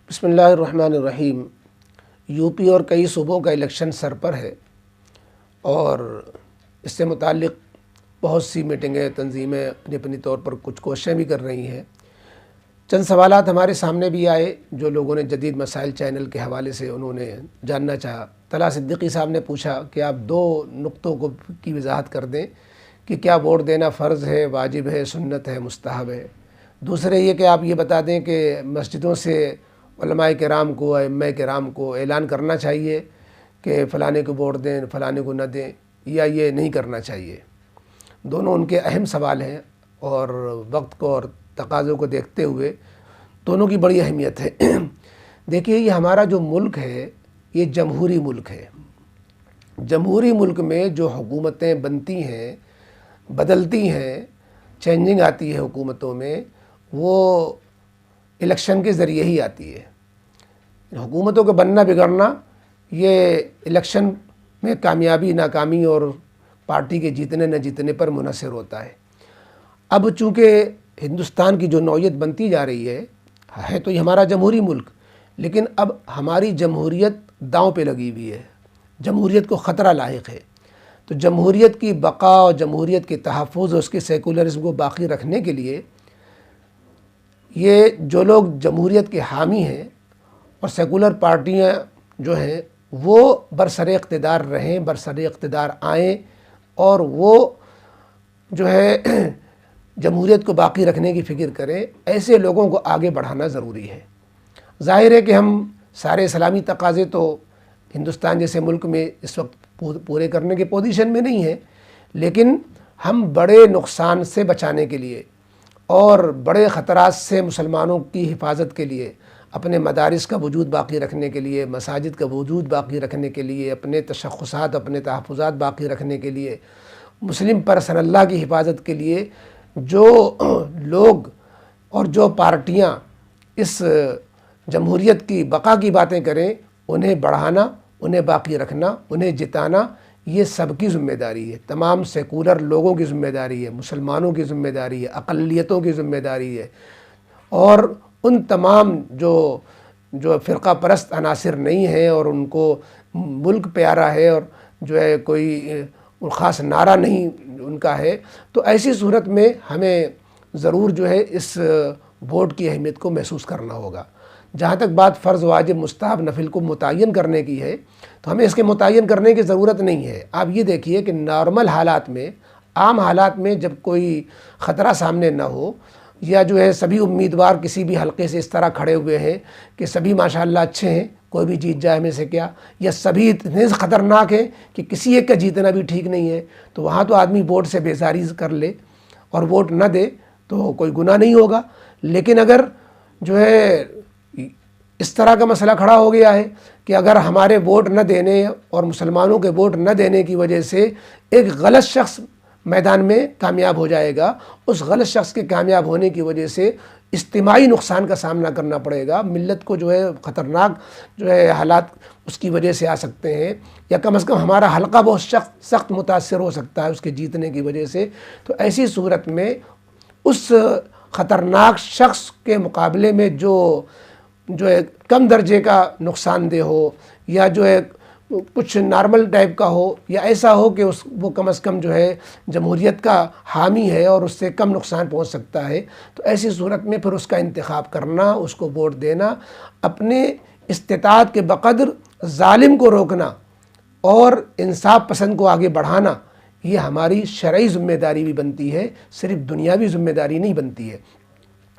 بسم اللہ الرحمن الرحیم۔ یو پی اور کئی صوبوں کا الیکشن سر پر ہے اور اس سے متعلق بہت سی میٹنگیں، تنظیمیں اپنی اپنی طور پر کچھ کوششیں بھی کر رہی ہیں۔ چند سوالات ہمارے سامنے بھی آئے جو لوگوں نے جدید مسائل چینل کے حوالے سے انہوں نے جاننا چاہا۔ طلحہ صدیقی صاحب نے پوچھا کہ آپ دو نقطوں کی وضاحت کر دیں کہ کیا ووٹ دینا فرض ہے، واجب ہے، سنت ہے، مستحب ہے۔ دوسرے یہ کہ آپ یہ بتا دیں کہ مسجدوں سے علماء کرام کو، ائمہ کرام کو اعلان کرنا چاہیے کہ فلانے کو ووٹ دیں، فلانے کو نہ دیں، یا یہ نہیں کرنا چاہیے۔ دونوں ان کے اہم سوال ہیں اور وقت کو اور تقاضوں کو دیکھتے ہوئے دونوں کی بڑی اہمیت ہے۔ دیکھیے، یہ ہمارا جو ملک ہے یہ جمہوری ملک ہے۔ جمہوری ملک میں جو حکومتیں بنتی ہیں، بدلتی ہیں، چینجنگ آتی ہے حکومتوں میں، وہ الیکشن کے ذریعے ہی آتی ہے۔ حکومتوں کا بننا بگڑنا یہ الیکشن میں کامیابی ناکامی اور پارٹی کے جیتنے نہ جیتنے پر منحصر ہوتا ہے۔ اب چونکہ ہندوستان کی جو نوعیت بنتی جا رہی ہے تو یہ ہمارا جمہوری ملک، لیکن اب ہماری جمہوریت داؤں پہ لگی ہوئی ہے، جمہوریت کو خطرہ لاحق ہے۔ تو جمہوریت کی بقا اور جمہوریت کے تحفظ اور اس کے سیکولرزم کو باقی رکھنے کے لیے یہ جو لوگ جمہوریت کے حامی ہیں اور سیکولر پارٹیاں جو ہیں وہ برسر اقتدار رہیں، برسر اقتدار آئیں اور وہ جو ہے جمہوریت کو باقی رکھنے کی فکر کریں، ایسے لوگوں کو آگے بڑھانا ضروری ہے۔ ظاہر ہے کہ ہم سارے اسلامی تقاضے تو ہندوستان جیسے ملک میں اس وقت پورے کرنے کے پوزیشن میں نہیں ہیں، لیکن ہم بڑے نقصان سے بچانے کے لیے اور بڑے خطرات سے مسلمانوں کی حفاظت کے لیے، اپنے مدارس کا وجود باقی رکھنے کے لیے، مساجد کا وجود باقی رکھنے کے لیے، اپنے تشخصات، اپنے تحفظات باقی رکھنے کے لیے، مسلم پرسن اللہ کی حفاظت کے لیے جو لوگ اور جو پارٹیاں اس جمہوریت کی بقا کی باتیں کریں، انہیں بڑھانا، انہیں باقی رکھنا، انہیں جتانا، یہ سب کی ذمہ داری ہے۔ تمام سیکولر لوگوں کی ذمہ داری ہے، مسلمانوں کی ذمہ داری ہے، اقلیتوں کی ذمہ داری ہے، اور ان تمام جو فرقہ پرست عناصر نہیں ہیں اور ان کو ملک پیارا ہے اور جو ہے کوئی خاص نعرہ نہیں ان کا ہے، تو ایسی صورت میں ہمیں ضرور جو ہے اس ووٹ کی اہمیت کو محسوس کرنا ہوگا۔ جہاں تک بات فرض، واجب، مستحب، نفل کو متعین کرنے کی ہے تو ہمیں اس کے متعین کرنے کی ضرورت نہیں ہے۔ آپ یہ دیکھیے کہ نارمل حالات میں، عام حالات میں جب کوئی خطرہ سامنے نہ ہو، یا جو ہے سبھی امیدوار کسی بھی حلقے سے اس طرح کھڑے ہوئے ہیں کہ سبھی ماشاءاللہ اچھے ہیں، کوئی بھی جیت جائے میں سے کیا، یا سبھی اتنے خطرناک ہیں کہ کسی ایک کا جیتنا بھی ٹھیک نہیں ہے، تو وہاں تو آدمی ووٹ سے بیزاری کر لے اور ووٹ نہ دے تو کوئی گناہ نہیں ہوگا۔ لیکن اگر جو ہے اس طرح کا مسئلہ کھڑا ہو گیا ہے کہ اگر ہمارے ووٹ نہ دینے اور مسلمانوں کے ووٹ نہ دینے کی وجہ سے ایک غلط شخص میدان میں کامیاب ہو جائے گا، اس غلط شخص کے کامیاب ہونے کی وجہ سے اجتماعی نقصان کا سامنا کرنا پڑے گا، ملت کو جو ہے خطرناک جو ہے حالات اس کی وجہ سے آ سکتے ہیں، یا کم از کم ہمارا حلقہ بہت سخت متاثر ہو سکتا ہے اس کے جیتنے کی وجہ سے۔ تو ایسی صورت میں اس خطرناک شخص کے مقابلے میں جو ہے کم درجے کا نقصان دہ ہو، یا جو ہے کچھ نارمل ٹائپ کا ہو، یا ایسا ہو کہ وہ کم از کم جو ہے جمہوریت کا حامی ہے اور اس سے کم نقصان پہنچ سکتا ہے، تو ایسی صورت میں پھر اس کا انتخاب کرنا، اس کو ووٹ دینا، اپنے استطاعت کے بقدر ظالم کو روکنا اور انصاف پسند کو آگے بڑھانا، یہ ہماری شرعی ذمہ داری بھی بنتی ہے، صرف دنیاوی ذمہ داری نہیں بنتی ہے۔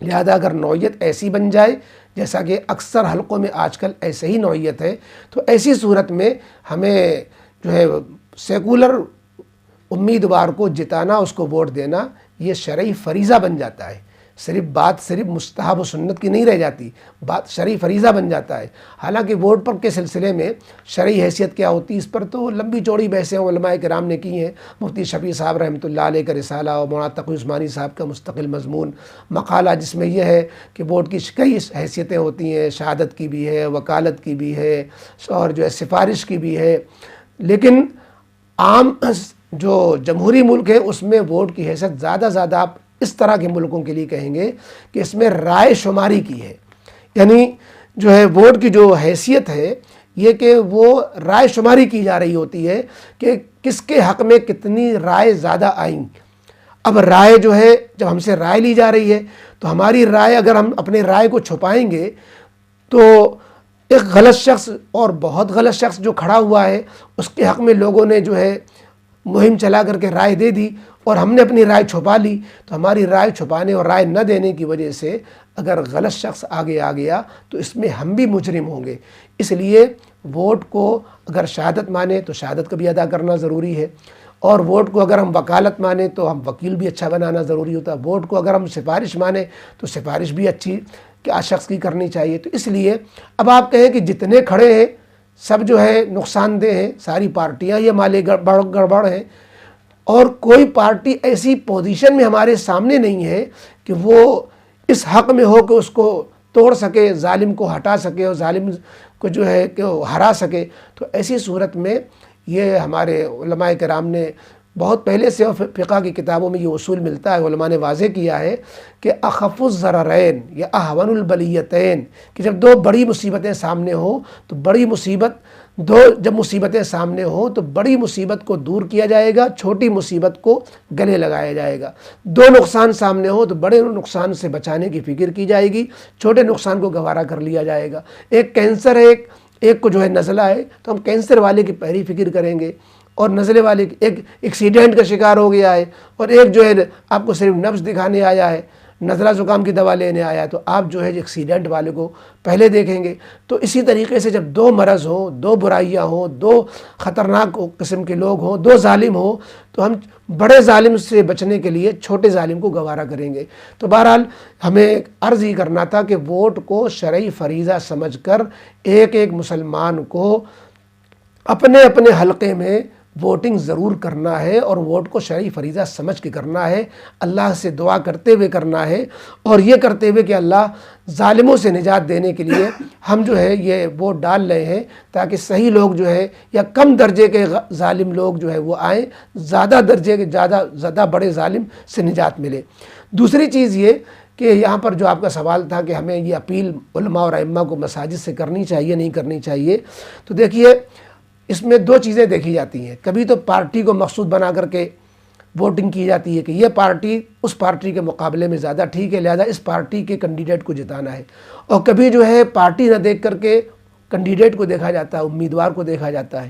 لہذا اگر نوعیت ایسی بن جائے جیسا کہ اکثر حلقوں میں آج کل ایسے ہی نوعیت ہے، تو ایسی صورت میں ہمیں جو ہے سیکولر امیدوار کو جتانا، اس کو ووٹ دینا، یہ شرعی فریضہ بن جاتا ہے۔ صرف مستحب و سنت کی نہیں رہ جاتی، بات شرعی فریضہ بن جاتا ہے۔ حالانکہ ووٹ پر کے سلسلے میں شرعی حیثیت کیا ہوتی ہے، اس پر تو لمبی چوڑی بحثیں علماء کرام نے کی ہیں۔ مفتی شفیع صاحب رحمۃ اللہ علیہ کا رسالہ اور مولانا تقی عثمانی صاحب کا مستقل مضمون مقالہ، جس میں یہ ہے کہ ووٹ کی کئی حیثیتیں ہوتی ہیں، شہادت کی بھی ہے، وکالت کی بھی ہے، اور جو ہے سفارش کی بھی ہے۔ لیکن عام جو جمہوری ملک ہے اس میں ووٹ کی حیثیت زیادہ آپ اس طرح کے ملکوں کے لیے کہیں گے کہ اس میں رائے شماری کی ہے، یعنی جو ہے ووٹ کی جو حیثیت ہے یہ کہ وہ رائے شماری کی جا رہی ہوتی ہے کہ کس کے حق میں کتنی رائے زیادہ آئیں۔ اب رائے جو ہے جب ہم سے رائے لی جا رہی ہے تو ہماری رائے اگر ہم اپنے رائے کو چھپائیں گے تو ایک غلط شخص اور بہت غلط شخص جو کھڑا ہوا ہے اس کے حق میں لوگوں نے جو ہے مہم چلا کر کے رائے دے دی اور ہم نے اپنی رائے چھپا لی، تو ہماری رائے چھپانے اور رائے نہ دینے کی وجہ سے اگر غلط شخص آگے آ گیا تو اس میں ہم بھی مجرم ہوں گے۔ اس لیے ووٹ کو اگر شہادت مانے تو شہادت کا بھی ادا کرنا ضروری ہے، اور ووٹ کو اگر ہم وکالت مانیں تو ہم وکیل بھی اچھا بنانا ضروری ہوتا ہے، ووٹ کو اگر ہم سفارش مانیں تو سفارش بھی اچھی شخص کی کرنی چاہیے۔ تو اس لیے اب آپ کہیں کہ جتنے کھڑے ہیں سب جو ہے نقصان دہ ہیں، ساری پارٹیاں یہ مالی گڑبڑ ہیں، اور کوئی پارٹی ایسی پوزیشن میں ہمارے سامنے نہیں ہے کہ وہ اس حق میں ہو کہ اس کو توڑ سکے، ظالم کو ہٹا سکے اور ظالم کو جو ہے کہ ہرا سکے۔ تو ایسی صورت میں یہ ہمارے علماء کرام نے بہت پہلے سے فقہ کی کتابوں میں یہ اصول ملتا ہے، علماء نے واضح کیا ہے کہ اخف الضررین یا اہون البلیتین، کہ جب دو بڑی مصیبتیں سامنے ہوں تو جب مصیبتیں سامنے ہوں تو بڑی مصیبت کو دور کیا جائے گا، چھوٹی مصیبت کو گلے لگایا جائے گا۔ دو نقصان سامنے ہوں تو بڑے نقصان سے بچانے کی فکر کی جائے گی، چھوٹے نقصان کو گوارا کر لیا جائے گا۔ ایک کینسر ہے، ایک کو جو ہے نزلہ ہے تو ہم کینسر والے کی پہلی فکر کریں گے، اور نزلے والے ایک ایکسیڈنٹ کا شکار ہو گیا ہے اور ایک جو ہے آپ کو صرف نبض دکھانے آیا ہے، نزلہ زکام کی دوا لینے آیا ہے، تو آپ جو ہے ایکسیڈنٹ والے کو پہلے دیکھیں گے۔ تو اسی طریقے سے جب دو مرض ہوں، دو برائیاں ہوں، دو خطرناک قسم کے لوگ ہوں، دو ظالم ہوں، تو ہم بڑے ظالم سے بچنے کے لیے چھوٹے ظالم کو گوارا کریں گے۔ تو بہرحال ہمیں عرض ہی کرنا تھا کہ ووٹ کو شرعی فریضہ سمجھ کر ایک ایک مسلمان کو اپنے اپنے حلقے میں ووٹنگ ضرور کرنا ہے، اور ووٹ کو شرعی فریضہ سمجھ کے کرنا ہے، اللہ سے دعا کرتے ہوئے کرنا ہے، اور یہ کرتے ہوئے کہ اللہ ظالموں سے نجات دینے کے لیے ہم جو ہے یہ ووٹ ڈال رہے ہیں تاکہ صحیح لوگ جو ہے یا کم درجے کے ظالم لوگ جو ہے وہ آئیں، زیادہ درجے کے زیادہ بڑے ظالم سے نجات ملے۔ دوسری چیز یہ کہ یہاں پر جو آپ کا سوال تھا کہ ہمیں یہ اپیل علماء اور ائمہ کو مساجد سے کرنی چاہیے نہیں کرنی چاہیے، تو دیکھیے اس میں دو چیزیں دیکھی جاتی ہیں۔ کبھی تو پارٹی کو مقصود بنا کر کے ووٹنگ کی جاتی ہے کہ یہ پارٹی اس پارٹی کے مقابلے میں زیادہ ٹھیک ہے، لہذا اس پارٹی کے کینڈیڈیٹ کو جتانا ہے، اور کبھی جو ہے پارٹی نہ دیکھ کر کے کینڈیڈیٹ کو دیکھا جاتا ہے، امیدوار کو دیکھا جاتا ہے۔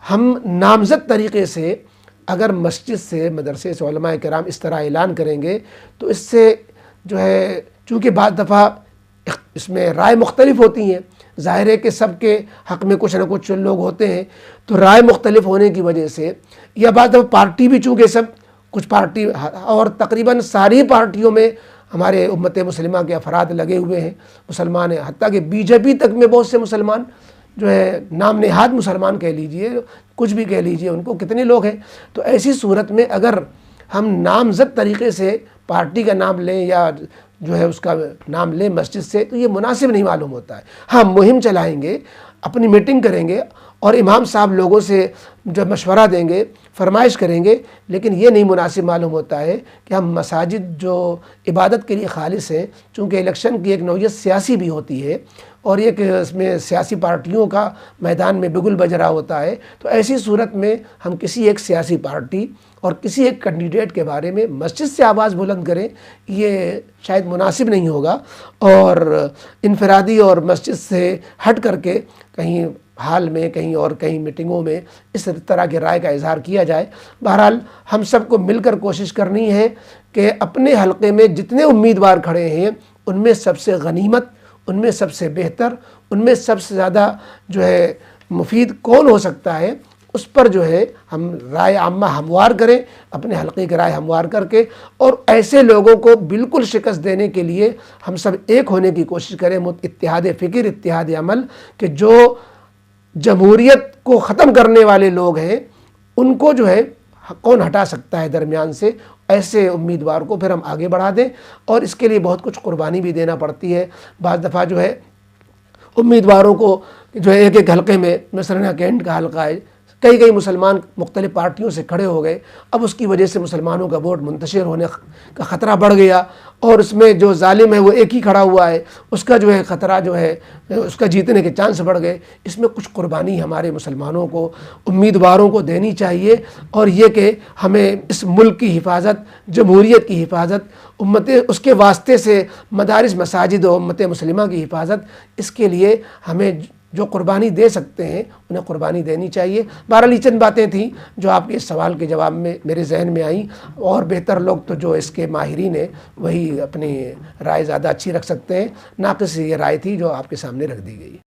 ہم نامزد طریقے سے اگر مسجد سے، مدرسے سے علماء کرام اس طرح اعلان کریں گے تو اس سے جو ہے، چونکہ بعض دفعہ اس میں رائے مختلف ہوتی ہیں، ظاہر ہے کہ سب کے حق میں کچھ نہ کچھ لوگ ہوتے ہیں، تو رائے مختلف ہونے کی وجہ سے، یا بعض دفعہ پارٹی بھی چونکہ کچھ پارٹی اور تقریباً ساری پارٹیوں میں ہمارے امت مسلمہ کے افراد لگے ہوئے ہیں، مسلمان ہیں، حتیٰ کہ بی جے پی تک میں بہت سے مسلمان جو ہے نام نہاد مسلمان کہہ لیجئے، کچھ بھی کہہ لیجئے، ان کو کتنے لوگ ہیں۔ تو ایسی صورت میں اگر ہم نامزد طریقے سے پارٹی کا نام لیں یا جو ہے اس کا نام لیں مسجد سے، تو یہ مناسب نہیں معلوم ہوتا ہے۔ ہم مہم چلائیں گے، اپنی میٹنگ کریں گے، اور امام صاحب لوگوں سے جو مشورہ دیں گے، فرمائش کریں گے، لیکن یہ نہیں مناسب معلوم ہوتا ہے کہ ہم مساجد جو عبادت کے لیے خالص ہیں، چونکہ الیکشن کی ایک نوعیت سیاسی بھی ہوتی ہے اور ایک اس میں سیاسی پارٹیوں کا میدان میں بگل بج رہا ہوتا ہے، تو ایسی صورت میں ہم کسی ایک سیاسی پارٹی اور کسی ایک کینڈیڈیٹ کے بارے میں مسجد سے آواز بلند کریں، یہ شاید مناسب نہیں ہوگا، اور انفرادی اور مسجد سے ہٹ کر کے کہیں حال میں کہیں میٹنگوں میں اس طرح کی رائے کا اظہار کیا جائے۔ بہرحال ہم سب کو مل کر کوشش کرنی ہے کہ اپنے حلقے میں جتنے امیدوار کھڑے ہیں ان میں سب سے غنیمت، ان میں سب سے بہتر، ان میں سب سے زیادہ جو ہے مفید کون ہو سکتا ہے، اس پر جو ہے ہم رائے عامہ ہموار کریں، اپنے حلقے کی رائے ہموار کر کے، اور ایسے لوگوں کو بالکل شکست دینے کے لیے ہم سب ایک ہونے کی کوشش کریں، اتحاد فکر، اتحاد عمل، کہ جو جمہوریت کو ختم کرنے والے لوگ ہیں ان کو جو ہے کون ہٹا سکتا ہے درمیان سے، ایسے امیدوار کو پھر ہم آگے بڑھا دیں، اور اس کے لیے بہت کچھ قربانی بھی دینا پڑتی ہے۔ بعض دفعہ جو ہے امیدواروں کو جو ہے ایک ایک حلقے میں، مثلاً کینٹ کا حلقہ ہے، کئی مسلمان مختلف پارٹیوں سے کھڑے ہو گئے، اب اس کی وجہ سے مسلمانوں کا ووٹ منتشر ہونے کا خطرہ بڑھ گیا، اور اس میں جو ظالم ہے وہ ایک ہی کھڑا ہوا ہے، اس کا جو ہے خطرہ جو ہے اس کا جیتنے کے چانس بڑھ گئے۔ اس میں کچھ قربانی ہمارے مسلمانوں کو، امیدواروں کو دینی چاہیے، اور یہ کہ ہمیں اس ملک کی حفاظت، جمہوریت کی حفاظت، اس کے واسطے سے مدارس، مساجد و امت مسلمہ کی حفاظت، اس کے لیے ہمیں جو قربانی دے سکتے ہیں انہیں قربانی دینی چاہیے۔ بہرحال یہ چند باتیں تھیں جو آپ کے اس سوال کے جواب میں میرے ذہن میں آئیں، اور بہتر لوگ تو جو اس کے ماہرین ہیں وہی اپنی رائے زیادہ اچھی رکھ سکتے ہیں، ناقص یہ رائے تھی جو آپ کے سامنے رکھ دی گئی۔